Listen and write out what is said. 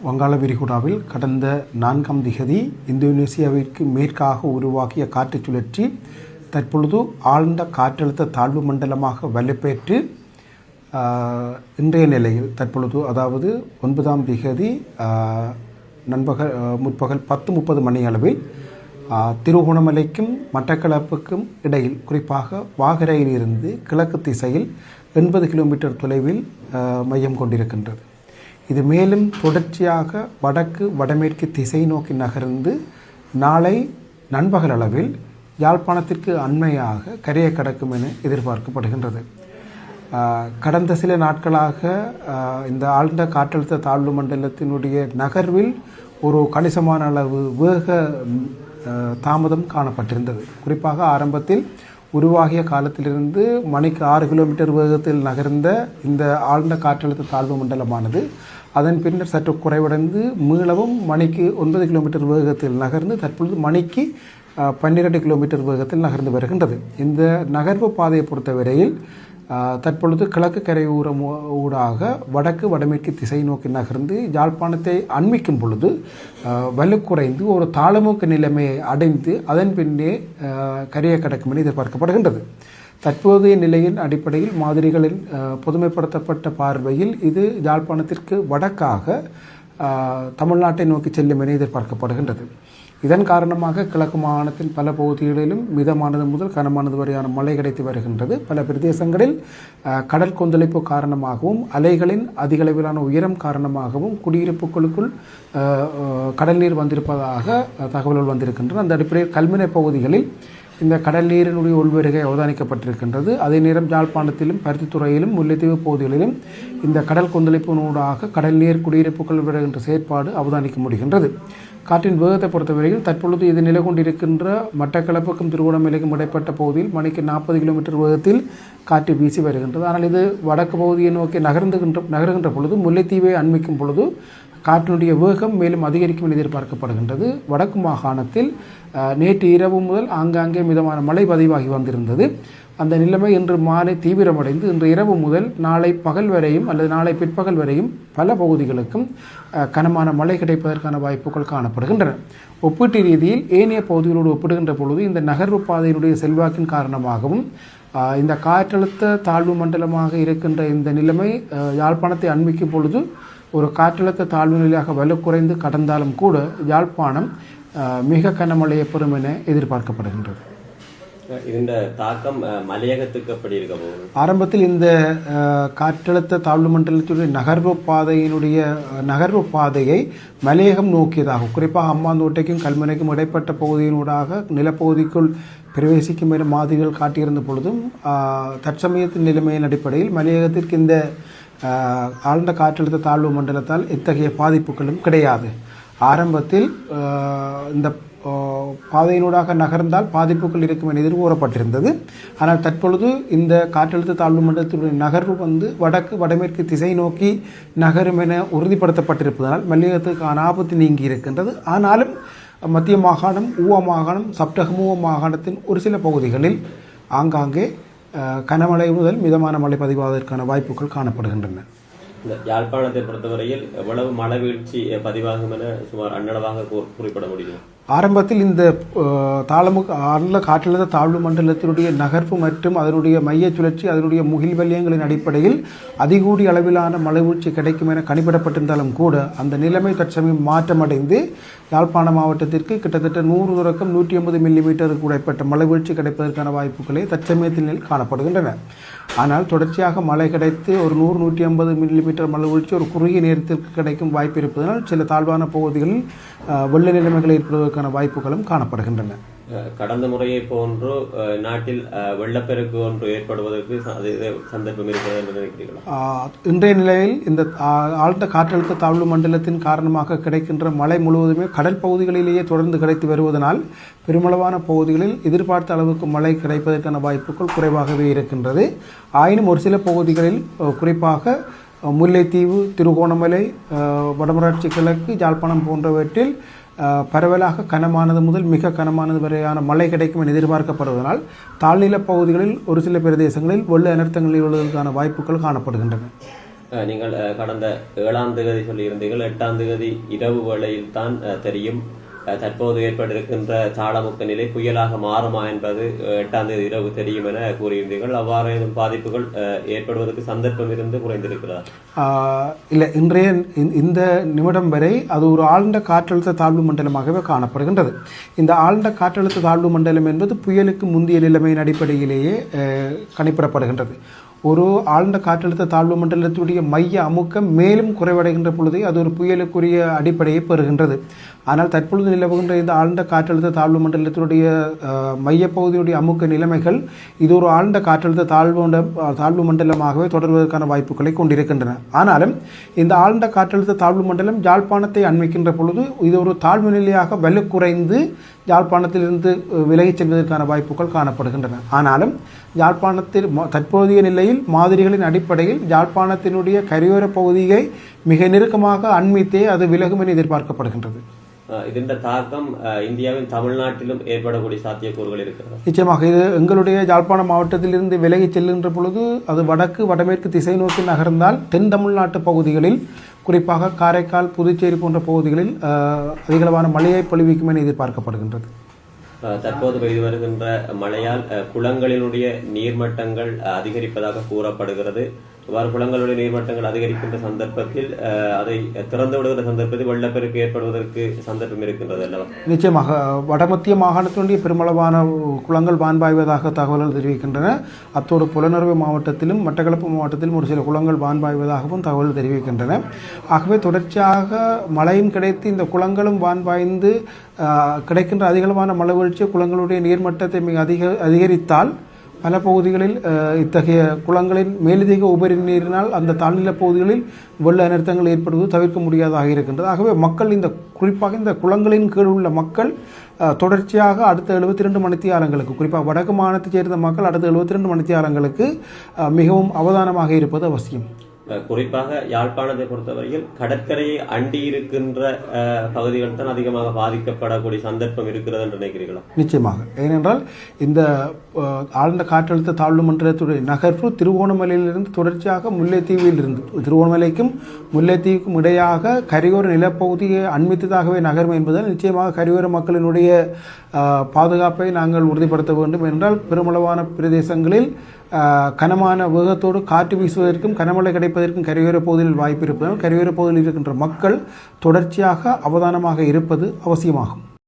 வங்காள விரிகுடாவில் கடந்த 4ஆம் திகதி இந்தோனேசியாவிற்கு மேற்காக உருவாகிய காற்றுச் சுழற்சி தற்பொழுது ஆழ்ந்த காற்றழுத்த தாழ்வு மண்டலமாக வலுப்பெற்று இன்றைய நிலையில் தற்பொழுது அதாவது 9ஆம் திகதி முற்பகல் 10:30 மணி அளவில் திருகோணமலைக்கும் மட்டக்களப்புக்கும் இடையில் குறிப்பாக வாகரையிலிருந்து கிழக்கு திசையில் 80 கிலோமீட்டர் தொலைவில் மையம் கொண்டிருக்கின்றது. இது மேலும் தொடர்ச்சியாக வடக்கு வடமேற்கு திசை நோக்கி நகர்ந்து நாளை நண்பகல் அளவில் யாழ்ப்பாணத்திற்கு அண்மையாக கரையை கடக்கும் என எதிர்பார்க்கப்படுகின்றது. கடந்த சில நாட்களாக இந்த ஆழ்ந்த காற்றழுத்த தாழ்வு மண்டலத்தினுடைய நகர்வில் ஒரு கணிசமான அளவு வேக தாமதம் காணப்பட்டிருந்தது. குறிப்பாக ஆரம்பத்தில் உருவாகிய காலத்திலிருந்து மணிக்கு 6 கிலோமீட்டர் வேகத்தில் நகர்ந்த இந்த ஆழ்ந்த காற்றழுத்த தாழ்வு மண்டலமானது அதன் பின்னர் சற்று குறைவடைந்து மீளவும் மணிக்கு 9 கிலோமீட்டர் வேகத்தில் நகர்ந்து தற்பொழுது மணிக்கு 12 கிலோமீட்டர் வேகத்தில் நகர்ந்து வருகின்றது. இந்த நகர்வு பாதையை பொறுத்தவரையில் தற்பொழுது கிழக்கு கரை ஊடாக வடக்கு வடமேற்கு திசை நோக்கி நகர்ந்து யாழ்ப்பாணத்தை அண்மிக்கும் பொழுது வலு குறைந்து ஒரு தாளமுக்க நிலைமையை அடைந்து அதன் பின்னே கரையை கடக்கும் என எதிர்பார்க்கப்படுகின்றது. தற்போதைய நிலையின் அடிப்படையில் மாதிரிகளில் பொதுமைப்படுத்தப்பட்ட பார்வையில் இது யாழ்ப்பாணத்திற்கு வடக்காக தமிழ்நாட்டை நோக்கி செல்லும் என எதிர்பார்க்கப்படுகின்றது. இதன் காரணமாக கிழக்கு மாகாணத்தின் பல பகுதிகளிலும் மிதமானது முதல் கனமானது வரையான மழை கிடைத்து வருகின்றது. பல பிரதேசங்களில் கடல் கொந்தளிப்பு காரணமாகவும் அலைகளின் அதிகளவிலான உயரம் காரணமாகவும் குடியிருப்புகளுக்குள் கடல் நீர் வந்திருப்பதாக தகவல்கள் வந்திருக்கின்றன. அந்த அடிப்படையில் கல்முனை பகுதிகளில் இந்த கடல் நீரினுடைய உள்வருகை அவதானிக்கப்பட்டிருக்கின்றது. அதே நேரம் யாழ்ப்பாணத்திலும் பருத்தித்துறையிலும் முல்லைத்தீவு பகுதிகளிலும் இந்த கடல் கொந்தளிப்பினூடாக கடல் நீர் குடியிருப்புகள் வருகின்ற செயற்பாடு அவதானிக்க முடிகின்றது. காற்றின் வேகத்தை பொறுத்தவரையில் தற்பொழுது இது நிலை கொண்டிருக்கின்ற மட்டக்களப்புக்கும் திருகோணமலைக்கும் இடைப்பட்ட பகுதியில் மணிக்கு 40 கிலோமீட்டர் வேகத்தில் காற்று வீசி வருகின்றது. ஆனால் இது வடக்கு பகுதியை நோக்கி நகருகின்ற பொழுது முல்லைத்தீவை அண்மிக்கும் பொழுது காற்றினுடைய வேகம் மேலும் அதிகரிக்கும் என எதிர்பார்க்கப்படுகின்றது. வடக்கு மாகாணத்தில் நேற்று இரவு முதல் ஆங்காங்கே மிதமான மழை பதிவாகி வந்திருந்தது. அந்த நிலைமை இன்று மாலை தீவிரமடைந்து இன்று இரவு முதல் நாளை பகல் வரையும் அல்லது நாளை பிற்பகல் வரையும் பல பகுதிகளுக்கும் கனமான மழை கிடைப்பதற்கான வாய்ப்புகள் காணப்படுகின்றன. ஒப்பீட்டு ரீதியில் ஏனைய பகுதிகளோடு ஒப்பிடுகின்ற பொழுது இந்த நகர்வு பாதையினுடைய செல்வாக்கின் காரணமாகவும் இந்த காற்றழுத்த தாழ்வு மண்டலமாக இருக்கின்ற இந்த நிலைமை யாழ்ப்பாணத்தை அண்மிக்கும் பொழுது ஒரு காற்றழுத்த தாழ்வு நிலையாக வலு குறைந்து கடந்தாலும் கூட யாழ்ப்பாணம் மிக கனமழையை பெறும் என எதிர்பார்க்கப்படுகின்றது. இதன் தாக்கம் மலையகத்துக்கு எப்படி இருக்க போகுது? ஆரம்பத்தில் இந்த காற்றழுத்த தாழ்வு மண்டலத்துடைய நகர்வு பாதையை மலையகம் நோக்கியதாகும். குறிப்பாக அம்மாந்தோட்டைக்கும் கல்முனைக்கும் இடைப்பட்ட பகுதியினூடாக நிலப்பகுதிக்குள் பிரவேசிக்கும் என மாதிரிகள் காட்டியிருந்த பொழுதும் தற்சமயத்தின் நிலைமையின் அடிப்படையில் மலையகத்திற்கு இந்த ஆழ்ந்த காற்றழுத்த தாழ்வு மண்டலத்தால் எத்தகைய பாதிப்புகளும் கிடையாது. ஆரம்பத்தில் இந்த பாதையினூடாக நகர்ந்தால் பாதிப்புகள் இருக்கும் என எதிர்கூறப்பட்டிருந்தது. ஆனால் தற்பொழுது இந்த காற்றழுத்த தாழ்வு மண்டலத்தினுடைய நகர்வு வடக்கு வடமேற்கு திசை நோக்கி நகரும் என உறுதிப்படுத்தப்பட்டிருப்பதனால் மல்லிகத்துக்கான ஆபத்து நீங்கி இருக்கின்றது. ஆனாலும் மத்திய மாகாணம், ஊவா மாகாணம், சப்டகமுவ மாகாணத்தின் ஒரு சில பகுதிகளில் ஆங்காங்கே கனமழை முதல் மிதமான மழை பதிவாவதற்கான வாய்ப்புகள் காணப்படுகின்றன. இந்த யாழ்ப்பாணத்தை பொறுத்தவரையில் எவ்வளவு மழை வீழ்ச்சி பதிவாகும் என சுமார் அன்னளவாக குறிப்பிட முடியும்? ஆரம்பத்தில் இந்த ஆழ்ந்த காற்றழுத்த தாழ்வு மண்டலத்தினுடைய நகர்வு மற்றும் அதனுடைய மைய சுழற்சி அதனுடைய முகில் வலயங்களின் அடிப்படையில் அதிகூடிய அளவிலான மழை வீழ்ச்சி கிடைக்கும் என கணிப்பிடப்பட்டிருந்தாலும் கூட அந்த நிலைமை தற்சமயம் மாற்றமடைந்து யாழ்ப்பாண மாவட்டத்திற்கு கிட்டத்தட்ட 100 தொடக்கம் 180 மில்லிமீட்டருக்கு உடைப்பட்ட மழை வீழ்ச்சி கிடைப்பதற்கான வாய்ப்புகளே தற்சமயத்தில் காணப்படுகின்றன. ஆனால் தொடர்ச்சியாக மழை கிடைத்து ஒரு 100-150 மில்லிமீட்டர் மழை வீழ்ச்சி ஒரு குறுகிய நேரத்திற்கு கிடைக்கும் வாய்ப்பு இருப்பதனால் சில தாழ்வான பகுதிகளில் வெள்ள நிலைமைகள் ஏற்படுவதற்கான வாய்ப்புகளும் காணப்படுகின்றன. கடந்த முறையை போன்று நாட்டில் வெள்ளப்பெருக்கு ஒன்று ஏற்படுவதற்கு சந்தர்ப்பம் இருக்கிறது என்று நினைக்கிறீர்களா? இன்றைய நிலையில் இந்த ஆழ்ந்த காற்றழுத்த தாழ்வு மண்டலத்தின் காரணமாக கிடைக்கின்ற மழை முழுவதுமே கடல் பகுதிகளிலேயே தொடர்ந்து கிடைத்து வருவதனால் பெருமளவான பகுதிகளில் எதிர்பார்த்த அளவுக்கு மழை கிடைப்பதற்கான வாய்ப்புகள் குறைவாகவே இருக்கின்றது. ஆயினும் ஒரு சில பகுதிகளில் குறிப்பாக முல்லைத்தீவு, திருகோணமலை, வடமராட்சி கிழக்கு, யாழ்ப்பாணம் போன்றவற்றில் பரவலாக கனமானது முதல் மிக கனமானது வரையான மழை கிடைக்கும் என எதிர்பார்க்கப்படுவதனால் தாழ்நில பகுதிகளில் ஒரு சில பிரதேசங்களில் வெள்ள அனர்த்தங்கள் எழுவதற்கான வாய்ப்புகள் காணப்படுகின்றன. நீங்கள் கடந்த 7ஆம் தேதி சொல்லியிருந்தீர்கள். 8ஆம் தேதி இரவு வேளையில் தான் தெரியும் தற்போது ஏற்பட்டிருக்கின்ற தாளமுக்க நிலை புயலாக மாறுமா என்பது 8ஆம் தேதி இரவு தெரியும் என கூறியிருந்தீர்கள். அவ்வாறு பாதிப்புகள் ஏற்படுவதற்கு சந்தர்ப்பம் இருந்து குறைந்திருக்கிறார்? இல்லை, இன்றைய இந்த நிமிடம் வரை அது ஒரு ஆழ்ந்த காற்றழுத்த தாழ்வு மண்டலமாகவே காணப்படுகின்றது. இந்த ஆழ்ந்த காற்றழுத்த தாழ்வு மண்டலம் என்பது புயலுக்கு முந்தைய நிலைமையின் அடிப்படையிலேயே கணிப்பிடப்படுகின்றது. ஒரு ஆழ்ந்த காற்றழுத்த தாழ்வு மண்டலத்துடைய மைய அமுக்கம் மேலும் குறைவடைகின்ற பொழுதே அது ஒரு புயலுக்குரிய அடிப்படையை பெறுகின்றது. ஆனால் தற்பொழுது நிலவுகின்ற இந்த ஆழ்ந்த காற்றழுத்த தாழ்வு மண்டலத்தினுடைய மையப்பகுதியுடைய அமுக்க நிலைமைகள் இது ஒரு ஆழ்ந்த காற்றழுத்த தாழ்வு மண்டலமாகவே தொடர்வதற்கான வாய்ப்புகளை கொண்டிருக்கின்றன. ஆனாலும் இந்த ஆழ்ந்த காற்றழுத்த தாழ்வு மண்டலம் யாழ்ப்பாணத்தை அண்மிக்கின்ற பொழுது இது ஒரு தாழ்வு நிலையாக வலுக்குறைந்து யாழ்ப்பாணத்திலிருந்து விலகிச் செல்வதற்கான வாய்ப்புகள் காணப்படுகின்றன. ஆனாலும் யாழ்ப்பாணத்தில் தற்போதைய நிலையில் மாதிரிகளின் அடிப்படையில் யாழ்ப்பாணத்தினுடைய கரையோர பகுதியை மிக நெருக்கமாக அண்மித்தே அது விலகும் என எதிர்பார்க்கப்படுகின்றது. இதன் தாக்கம் இந்தியாவின் தமிழ்நாட்டிலும் ஏற்படக்கூடிய சாத்தியக்கூறுகள் இருக்கிறது. நிச்சயமாக இது எங்களுடைய யாழ்ப்பாண மாவட்டத்திலிருந்து விலகிச் செல்கின்ற பொழுது அது வடமேற்கு திசை நோக்கி நகர்ந்தால் தென் தமிழ்நாட்டு பகுதிகளில் குறிப்பாக காரைக்கால், புதுச்சேரி போன்ற பகுதிகளில் அதிகளவான மழையை பொழிவிக்கும் என எதிர்பார்க்கப்படுகின்றது. தற்போது பெய்து வருகின்ற மழையால் குளங்களினுடைய நீர்மட்டங்கள் அதிகரிப்பதாக கூறப்படுகிறது. இவ்வாறு குளங்களுடைய நீர்மட்டங்கள் அதிகரிக்கின்ற சந்தர்ப்பத்தில் அதை திறந்து விடுகிற சந்தர்ப்பத்தில் வெள்ளப்பெருக்கு ஏற்படுவதற்கு சந்தர்ப்பம் இருக்கின்றது அல்லவா? நிச்சயமாக வடமத்திய மாகாணத்தினுடைய பெருமளவான குளங்கள் வான்பாய்வதாக தகவல்கள் தெரிவிக்கின்றன. அத்தோடு புலனறுவை மாவட்டத்திலும் மட்டக்களப்பு மாவட்டத்திலும் ஒரு சில குளங்கள் வான்பாய்வதாகவும் தகவல்கள் தெரிவிக்கின்றன. ஆகவே தொடர்ச்சியாக மழையும் கிடைத்து இந்த குளங்களும் வான்பாய்ந்து கிடைக்கின்ற அதிகளவான மழை வீழ்ச்சி குளங்களுடைய நீர்மட்டத்தை மிக அதிகரித்தால் பல பகுதிகளில் இத்தகைய குளங்களின் மேலதிக உபரி நீரினால் அந்த தாழ்நில பகுதிகளில் வெள்ள அனர்த்தங்கள் ஏற்படுவது தவிர்க்க முடியாதாக இருக்கின்றது. ஆகவே மக்கள் குறிப்பாக இந்த குளங்களின் கீழ் உள்ள மக்கள் தொடர்ச்சியாக அடுத்த 72 மணித்தியாலங்களுக்கு, குறிப்பாக வடக்கு மாநிலத்தைச் சேர்ந்த மக்கள் அடுத்த 72 மணித்தியாலங்களுக்கு மிகவும் அவதானமாக இருப்பது அவசியம். குறிப்பாக யாழ்ப்பாணத்தை பொறுத்தவரையில் கடற்கரையை அண்டி இருக்கின்ற பகுதிகள் தான் அதிகமாக பாதிக்கப்படக்கூடிய சந்தர்ப்பம் இருக்கிறது என்று நினைக்கிறீர்களா? நிச்சயமாக. ஏனென்றால் இந்த ஆழ்ந்த காற்றழுத்த தாழ்வு மண்டலத்துடைய நகர்வு திருகோணமலையிலிருந்து தொடர்ச்சியாக முல்லைத்தீவில் இருந்து திருகோணமலைக்கும் முல்லைத்தீவுக்கும் இடையாக கரையோர நிலப்பகுதியை அண்மித்ததாகவே நகரும் என்பதால் நிச்சயமாக கரையோர மக்களினுடைய பாதுகாப்பை நாங்கள் உறுதிப்படுத்த வேண்டும். என்றால் பெருமளவான பிரதேசங்களில் கனமான வேகத்தோடு காற்று வீசுவதற்கும் கனமழை கிடைப்பதற்கும் கரையோர பகுதியில் வாய்ப்பு இருப்பதால் கரையோர பகுதியில் இருக்கின்ற மக்கள் தொடர்ச்சியாக அவதானமாக இருப்பது அவசியமாகும்.